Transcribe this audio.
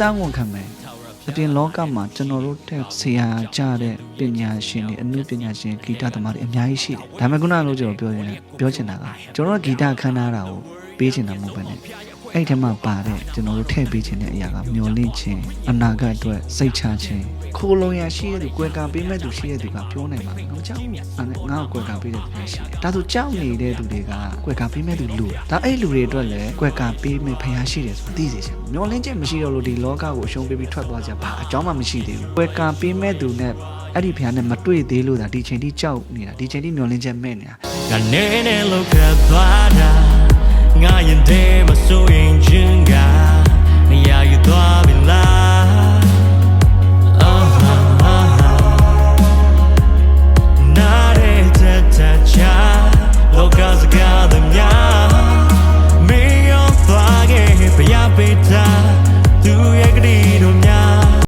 တောင်းဝန်ခံမယ်အပြင်လောကမှာကျွန်တော်တို့တဲ့ဆရာကြတဲ့ပညာရှင်တွေအမှုပညာရှင်ဂီတသမားတွေအများကြီးရှိတယ်ဒါပေမဲ့ခုနကလို့ကျွန်တော်ပြောချင်တာကကျွန်တော်တို့ဂီတခန်းထားတာကိုပေးချင်တာမဟုတ်ဘဲနဲ့အဲ့ထဲမှာပါတဲ့ကျွန်တော်တို့ထည့်ပေးချင်တဲ့အရာကမျောလင့်ခြင်းအနာဂတ်အတွက်စိတ်ချခြင်းခိုးလုံရရှိတဲ့သူကွယ်ကာပေးမဲ့သူရှိတဲ့သူကပြောနိုင်မှာငါကြောက်ဘူးငါ့ကိုကွယ်ကာပေးတဲ့သူရှိတယ်ဒါဆိုကြောက်နေတဲ့သူတွေကကွယ်ကာပေးမဲ့သူလူဒါအဲ့လူတွေအတွက်လည်းကွယ်ကာပေးမဲ့ဖျားရှိတယ်ဆိုသိစေချင်မျောလင့်ခြင်းမရှိတော့လို့ဒီလောကကိုအရှုံးပေးပြီးထွက်သွားကြပါအကြောင်းမှမရှိသေးဘူးကွယ်ကာပေးမဲ့သူနဲ့အဲ့ဒီဖျားနဲ့မတွေ့သေးလို့ဒါဒီချိန်ထိကြောက်နေတာဒီချိန်ထိမျောလင့်ချက်မဲ့နေတာငါနေနေလောက်ခတ်သွားတာငါရင်ထဲမှာဆိုရင်ချင်းကနေရာယူသွားပြီ